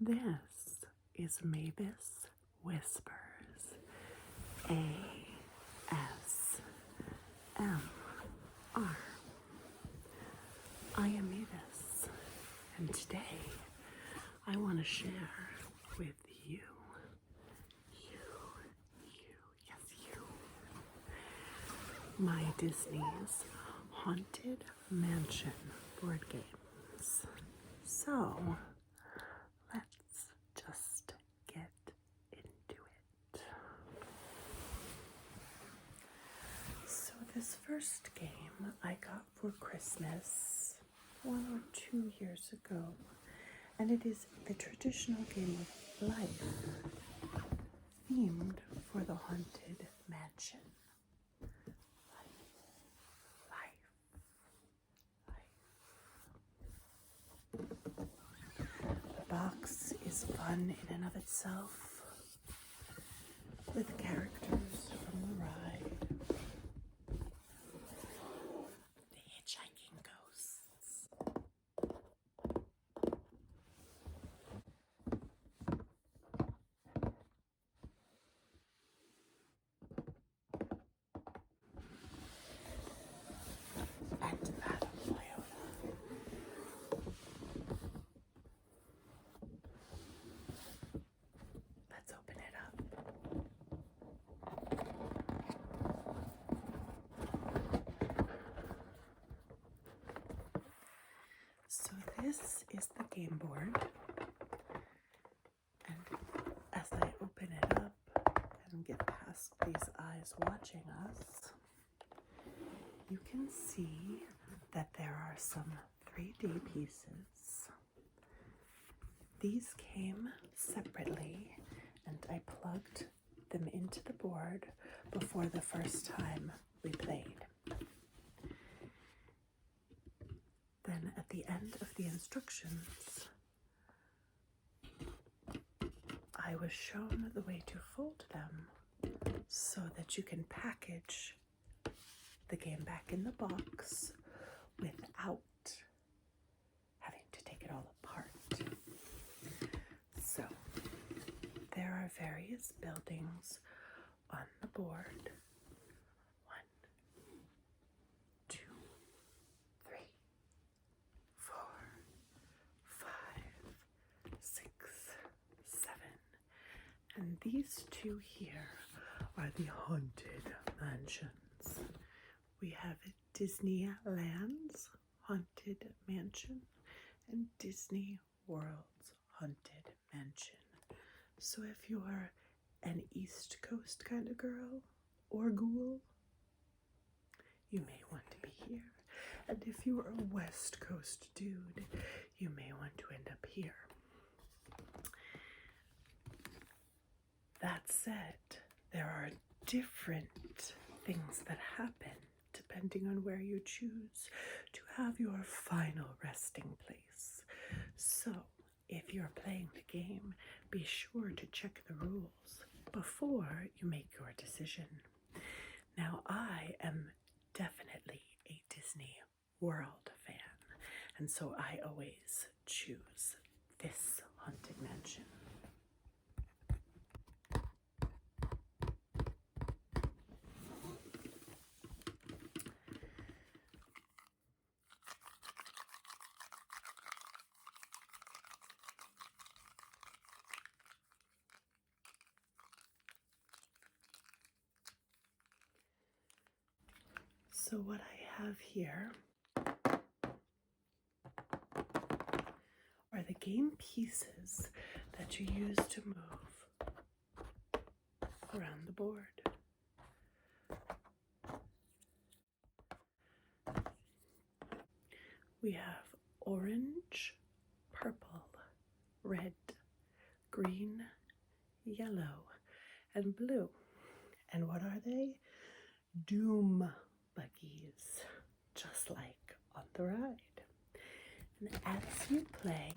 This is Mavis Whispers, ASMR. I am Mavis, and today I want to share with you, my Disney's Haunted Mansion board games. So, let's just get into it. So this first game I got for Christmas 1 or 2 years ago, and it is the traditional game of life themed for the Haunted Mansion. The box is fun in and of itself, with characters from the ride, the hitchhiking ghosts, and Madame Leona. Let's open it up. So this is the game board, and as I open it up and get past these eyes watching us, you can see that there are some 3D pieces. These came separately, and I plugged them into the board before the first time we played. Then at the end of the instructions, I was shown the way to fold them so that you can package the game back in the box without having to take it all apart. So there are various buildings on the board. 1, 2, 3, 4, 5, 6, 7. And these two here are the Haunted Mansions. We have Disneyland's Haunted Mansion and Disney World's Haunted Mansion. So if you're an East Coast kind of girl or ghoul, you may want to be here. And if you are a West Coast dude, you may want to end up here. That said, there are different things that happen depending on where you choose to have your final resting place. So, if you're playing the game, be sure to check the rules before you make your decision. Now, I am definitely a Disney World fan, and so I always choose this Haunted Mansion. So what I have here are the game pieces that you use to move around the board. We have orange, purple, red, green, yellow, and blue. And what are they? Doom buggies, just like on the ride. And as you play,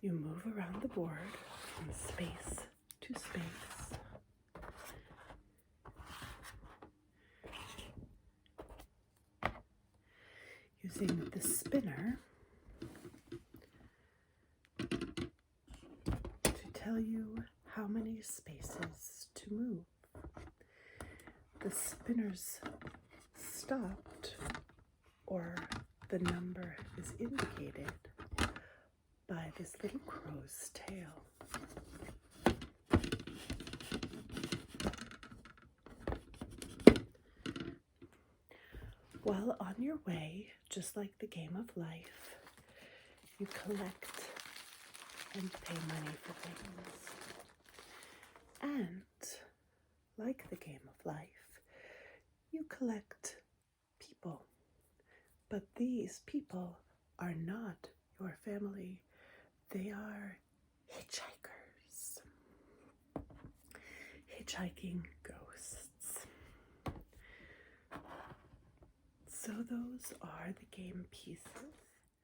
you move around the board from space to space. Using the spinner spaces to move. The spinners stopped, or the number is indicated by this little crow's tail. While on your way, just like the game of life, you collect and pay money for things. And, like the game of life, you collect people. But these people are not your family. They are hitchhikers. Hitchhiking ghosts. So those are the game pieces.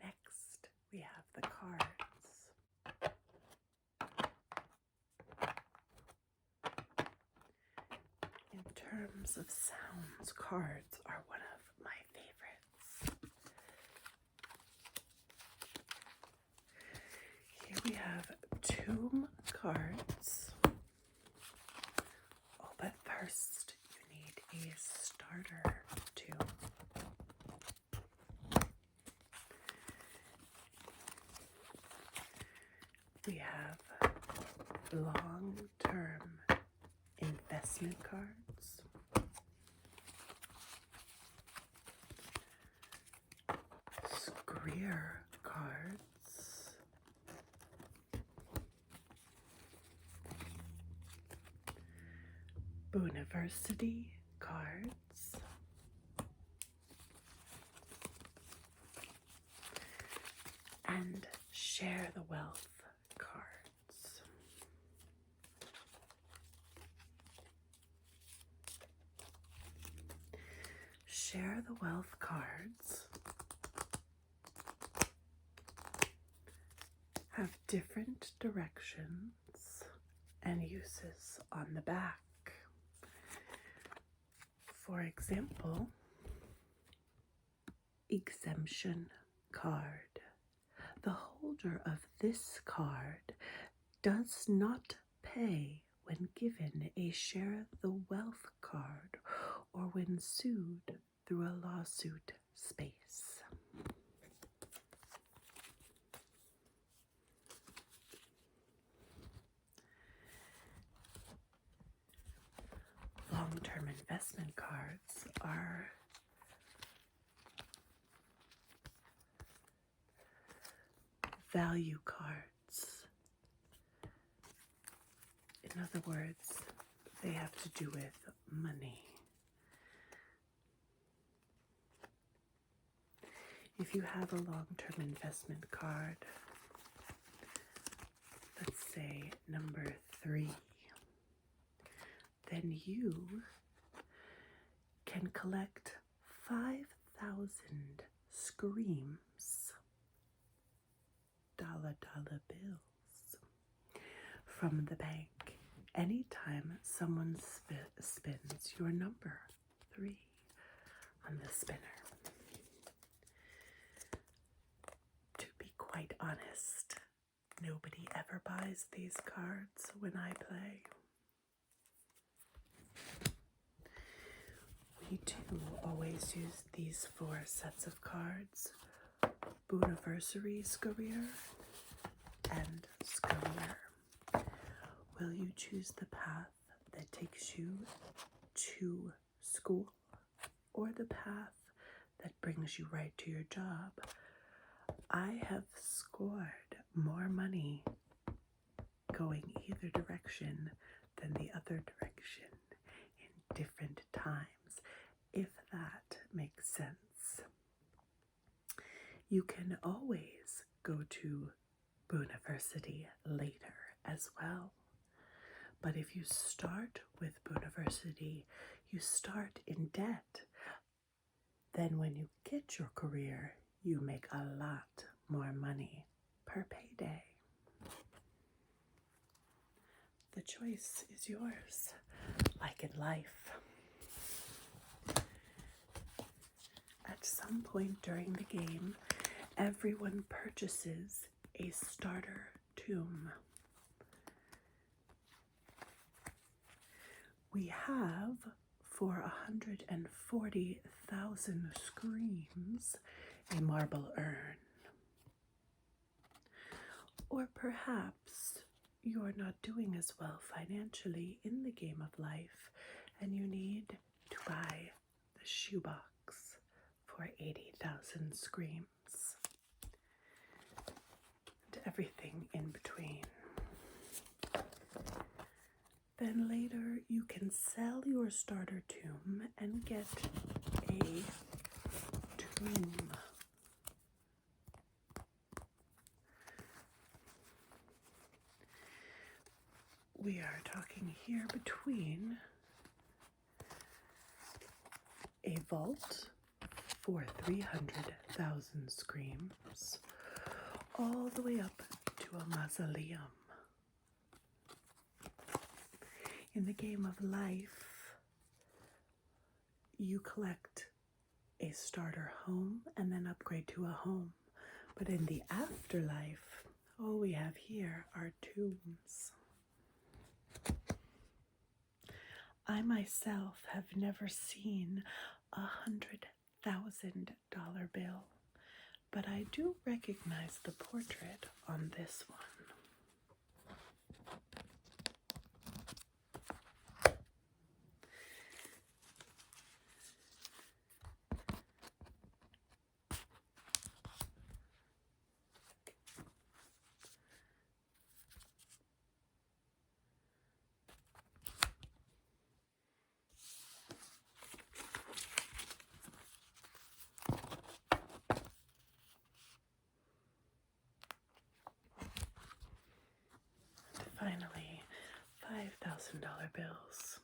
Next, we have the cards. In terms of sounds, cards are one of my favorites. Here we have tomb cards. Oh, but first you need a starter tomb. We have long-term investment cards, Screer cards, University cards, and Share the Wealth cards. Share the Wealth cards have different directions and uses on the back. For example, exemption card. The holder of this card does not pay when given a Share the Wealth card or when sued through a lawsuit space. Long-term investment cards are value cards. In other words, they have to do with money. If you have a long-term investment card, let's say number 3, then you can collect 5,000 screams, dollar bills, from the bank anytime someone spins your number 3 on the spinner. To be quite honest, nobody ever buys these cards when I play. We do always use these 4 sets of cards: Booniversary Scurrier and Scurrier. Will you choose the path that takes you to school or the path that brings you right to your job? I have scored more money going either direction than the other direction in different times, if that makes sense. You can always go to Booniversity later as well. But if you start with Booniversity, you start in debt. Then when you get your career, you make a lot more money per payday. The choice is yours, like in life. At some point during the game, everyone purchases a starter tomb. we have, for 140,000 screams, a marble urn. Or perhaps you're not doing as well financially in the game of life and you need to buy the shoebox for 80,000 screams and everything in between. Then later you can sell your starter tomb and get a tomb. We are talking here between a vault for 300,000 screams all the way up to a mausoleum. In the game of life, you collect a starter home and then upgrade to a home. But in the afterlife, all we have here are tombs. I myself have never seen a $100,000 bill, but I do recognize the portrait on this one. Finally, $5,000 bills.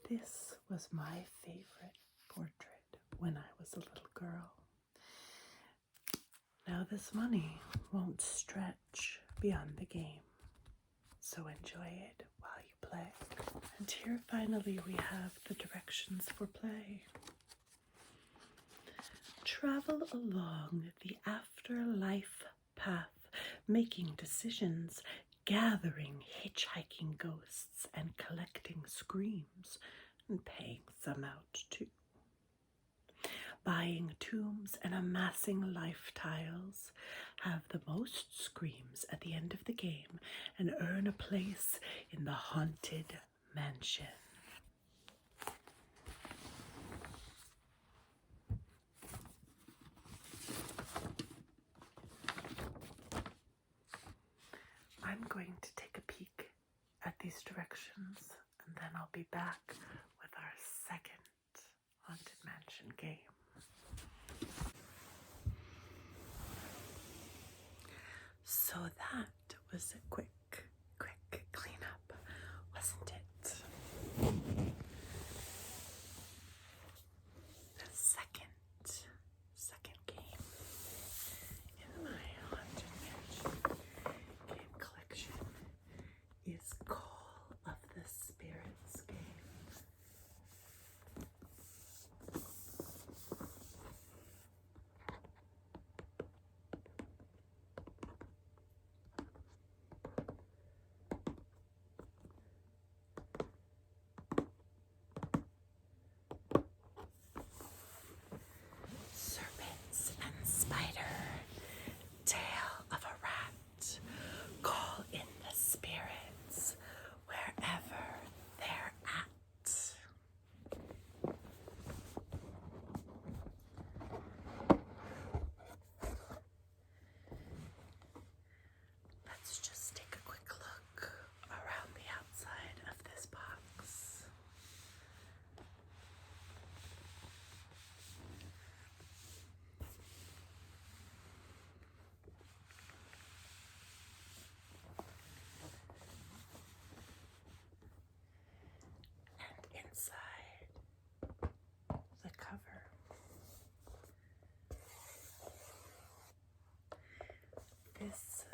This was my favorite portrait when I was a little girl. Now this money won't stretch beyond the game, so enjoy it while you play. And here finally we have the directions for play. Travel along the afterlife path, making decisions, gathering hitchhiking ghosts, and collecting screams, and paying some out too. Buying tombs and amassing life tiles, have the most screams at the end of the game, and earn a place in the haunted mansion. I'm going to take a peek at these directions, and then I'll be back with our second Haunted Mansion game. So that was a quick cleanup, wasn't it? The second game in my Haunted Mansion game collection is Call of the Spirits game. Serpents and spider, tail of a rat, call in the spirits wherever they're at. Let's just take a quick look around the outside of this box. And inside the cover, this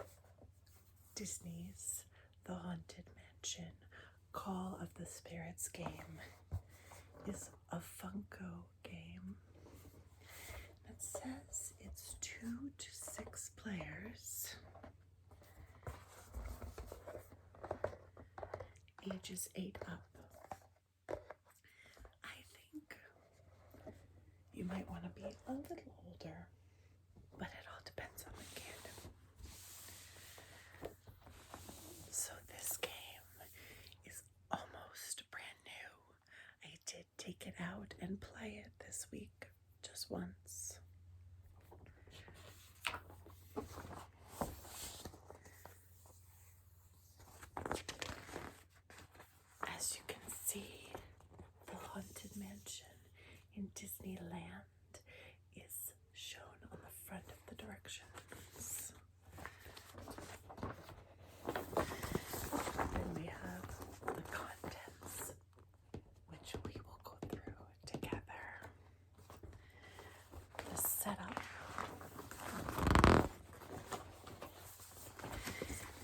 Disney's The Haunted Mansion Call of the Spirits game is a Funko game. It says it's 2 to 6 players, ages 8 up. you might want to be a little older, but it all depends on the kid. So this game is almost brand new. I did take it out and play it this week, just once. As you can see, the Haunted Mansion in Disneyland is shown on the front of the directions. Then we have the contents, which we will go through together. The setup,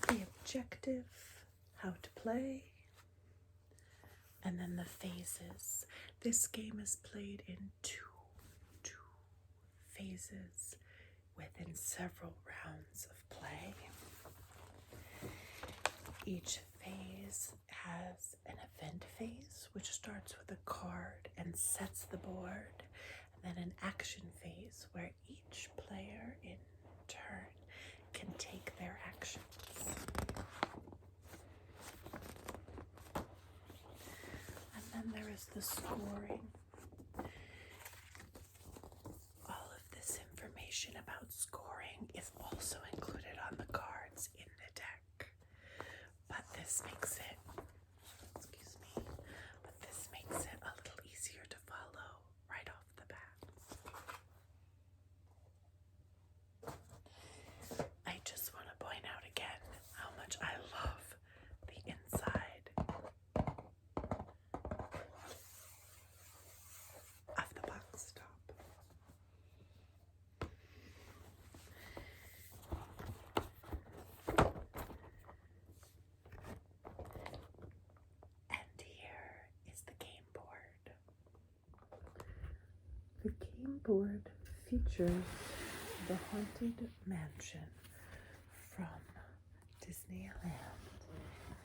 the objective, how to play, and then the phases. This game is played in two phases within several rounds of play. Each phase has an event phase, which starts with a card and sets the board, and then an action phase where each player in turn can take their actions. And then there is the scoring. All of this information about scoring is also included on the cards in the deck. But this makes it, a little easier to follow right off the bat. I just want to point out again how much I love the inside of the box top. And here is the game board. The game board features the Haunted Mansion from Disneyland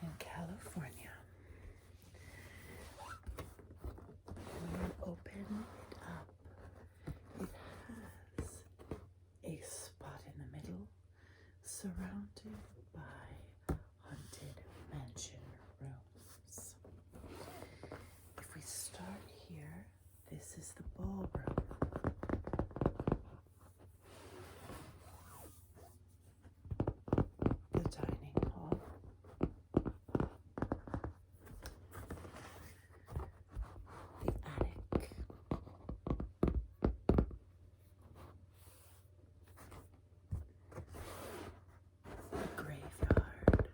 in California. When you open it up, it has a spot in the middle surrounded by Haunted Mansion rooms. If we start here, this is the ballroom. The dining hall. The attic. The graveyard.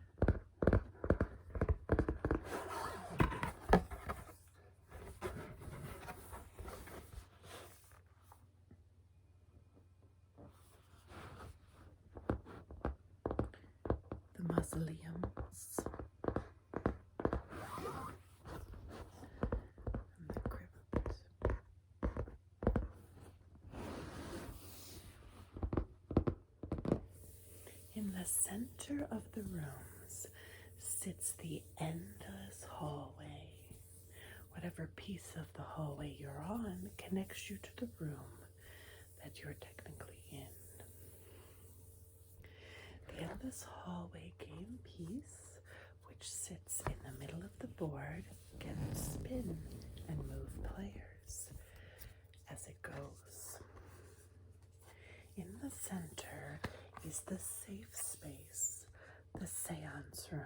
The mausoleums. And the crypt. In the center of the rooms sits the endless hallway. Whatever piece of the hallway you're on connects you to the room that you're technically in. The endless hallway game piece, which sits in the middle of the board, can spin and move players as it goes. In the center is the safe space, the seance room,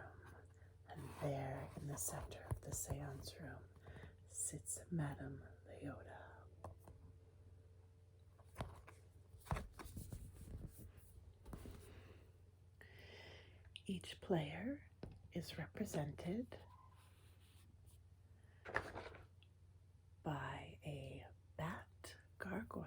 and there in the center of the seance room sits Madame Leota. Each player is represented by a bat gargoyle.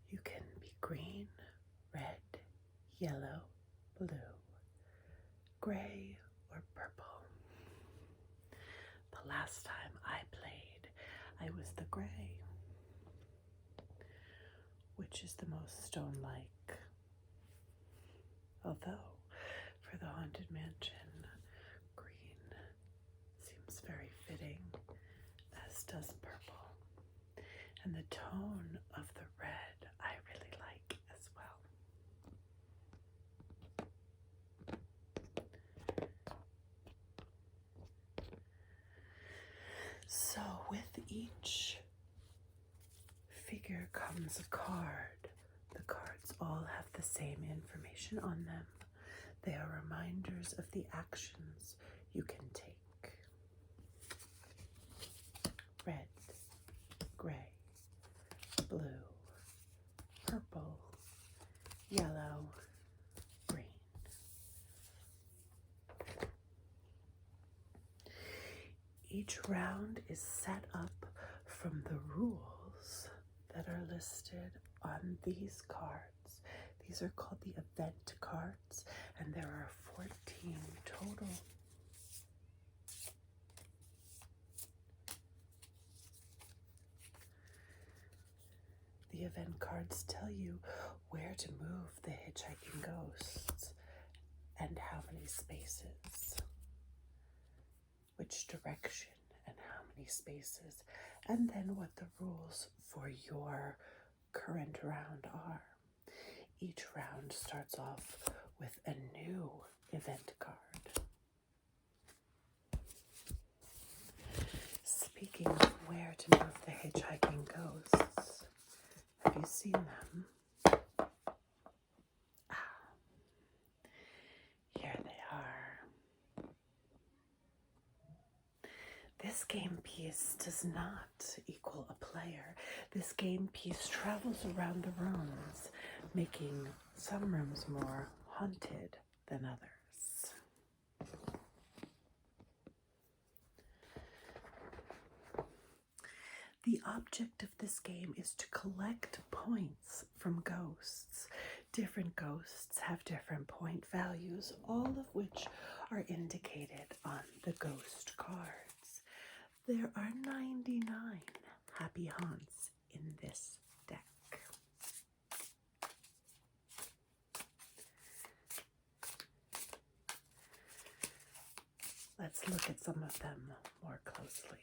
You can be green, red, yellow, blue, gray, or purple. The last time I played, I was the gray, which which is the most stone-like. Although, for the Haunted Mansion, green seems very fitting, as does purple. And the tone of the red I really like as well. So with each figure comes a card. The cards all have the same information on them. They are reminders of the actions you can take. Red, gray, blue, purple, yellow, green. Each round is set up from the rules that are listed on these cards. These are called the event cards, and there are 14 total. The event cards tell you where to move the hitchhiking ghosts and how many spaces, which direction and how many spaces, and then what the rules for your current round are. Each round starts off with a new event card. Speaking of where to move the hitchhiking ghosts, have you seen them? Here they are. This game piece does not equal a player. This game piece travels around the rooms, making some rooms more haunted than others. The object of this game is to collect points from ghosts. Different ghosts have different point values, all of which are indicated on the ghost cards. There are 99 happy haunts in this deck. Let's look at some of them more closely.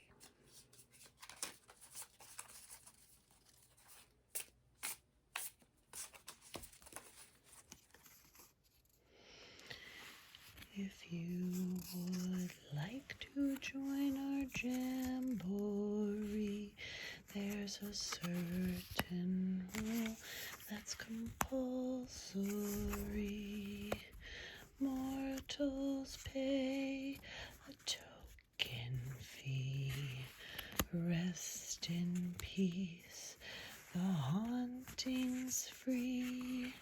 If you would like to join our jamboree, there's a certain rule that's compulsory. Mortals pay a token fee. Rest in peace, the haunting's free.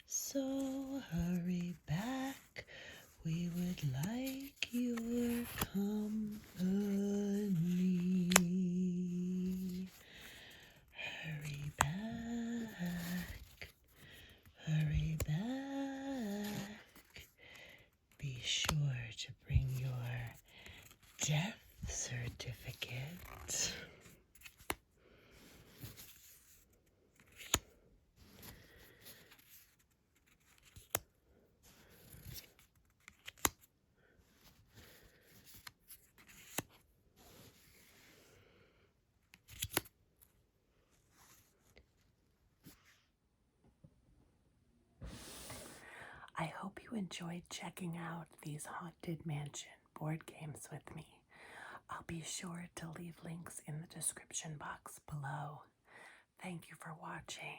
So hurry back, we would like your company. Hurry back, hurry back. Be sure to bring your death certificate. I hope you enjoyed checking out these Haunted Mansion board games with me. I'll be sure to leave links in the description box below. Thank you for watching.